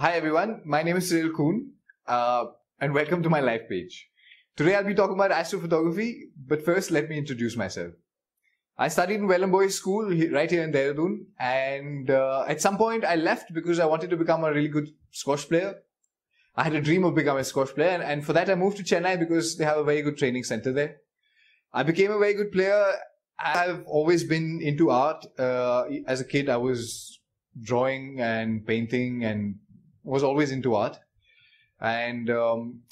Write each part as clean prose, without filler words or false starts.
Hi everyone, my name is Cyril Kuhn and welcome to my LifePage. Today I'll be talking about astrophotography, but first let me introduce myself. I studied in Welland Boys School right here in Dehradun, and at some point I left because I wanted to become a really good squash player. I had a dream of becoming a squash player, and for that I moved to Chennai because they have a very good training center there. I became a very good player. I've always been into art. As a kid I was drawing and painting and was always into art. And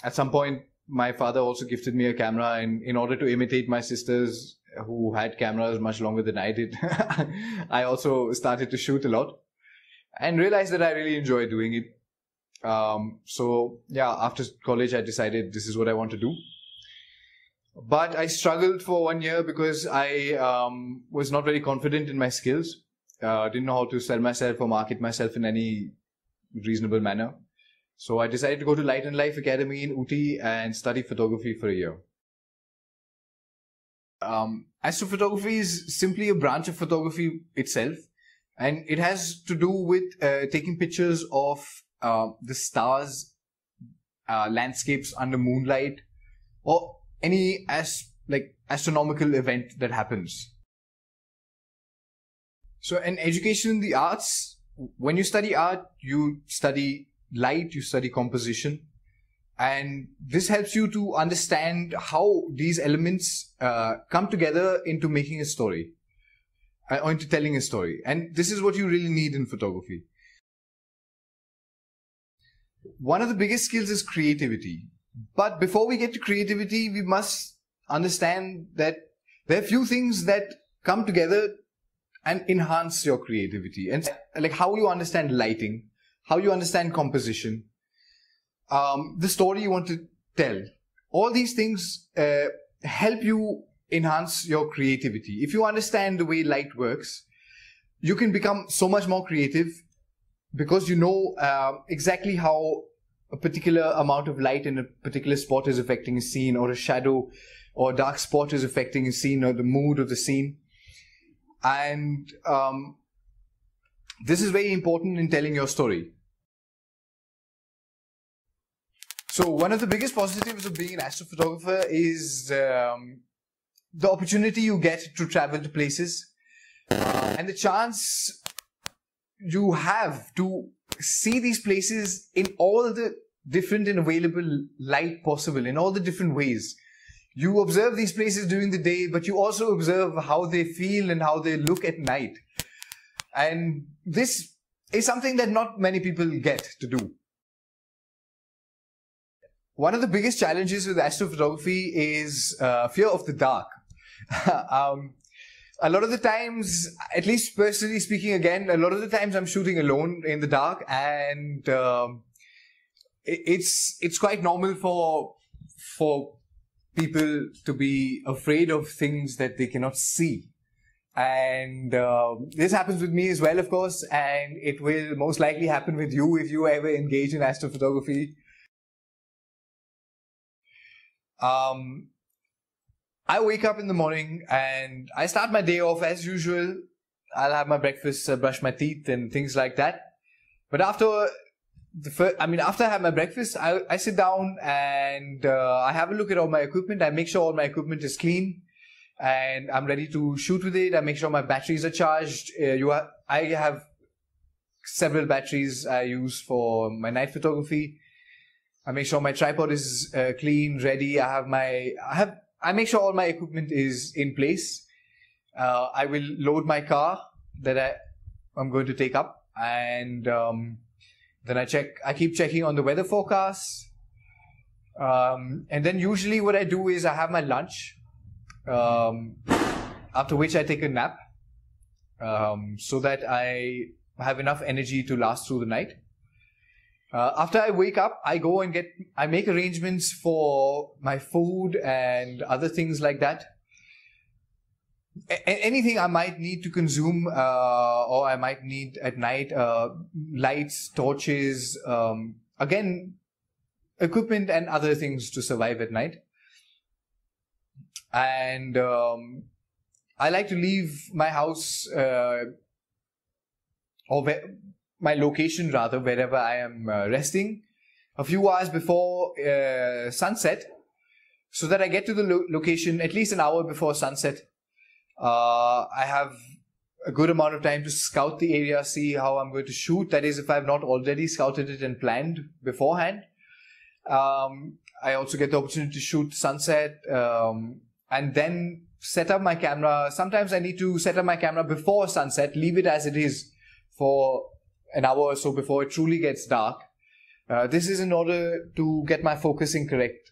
at some point my father also gifted me a camera, and in order to imitate my sisters who had cameras much longer than I did, I also started to shoot a lot and realized that I really enjoy doing it. So yeah, after college I decided this is what I want to do. But I struggled for 1 year because I was not very confident in my skills. Didn't know how to sell myself or market myself in any reasonable manner. So I decided to go to Light and Life Academy in Ooty and study photography for a year. Astrophotography is simply a branch of photography itself, and it has to do with taking pictures of the stars, landscapes under moonlight, or any astronomical event that happens. So an education in the arts, when you study art, you study light, you study composition, and this helps you to understand how these elements come together into making a story, or into telling a story. And this is what you really need in photography. One of the biggest skills is creativity. But before we get to creativity, we must understand that there are few things that come together and enhance your creativity. And like how you understand lighting, how you understand composition, the story you want to tell. All these things help you enhance your creativity. If you understand the way light works, you can become so much more creative because you know exactly how a particular amount of light in a particular spot is affecting a scene, or a shadow or dark spot is affecting a scene, or the mood of the scene. And this is very important in telling your story. So one of the biggest positives of being an astrophotographer is the opportunity you get to travel to places and the chance you have to see these places in all the different and available light possible, in all the different ways. You observe these places during the day, but you also observe how they feel and how they look at night. And this is something that not many people get to do. One of the biggest challenges with astrophotography is fear of the dark. A lot of the times, at least personally speaking again, a lot of the times I'm shooting alone in the dark, and it's quite normal for people to be afraid of things that they cannot see. And this happens with me as well, of course, and it will most likely happen with you if you ever engage in astrophotography. I wake up in the morning and I start my day off as usual. I'll have my breakfast, brush my teeth and things like that. But after I have my breakfast, I sit down and I have a look at all my equipment. I make sure all my equipment is clean and I'm ready to shoot with it. I make sure my batteries are charged. I have several batteries I use for my night photography. I make sure my tripod is clean, ready. I make sure all my equipment is in place. I will load my car that I'm going to take up, and then I keep checking on the weather forecast. And then usually what I do is I have my lunch, after which I take a nap, so that I have enough energy to last through the night. After I wake up, I make arrangements for my food and other things like that. Anything I might need to consume, or I might need at night, lights, torches, again, equipment and other things to survive at night. And I like to leave my house, or my location rather, wherever I am resting, a few hours before sunset, so that I get to the location at least an hour before sunset. I have a good amount of time to scout the area, see how I'm going to shoot. That is, if I've not already scouted it and planned beforehand. I also get the opportunity to shoot sunset and then set up my camera. Sometimes I need to set up my camera before sunset, leave it as it is for an hour or so before it truly gets dark. This is in order to get my focusing correct.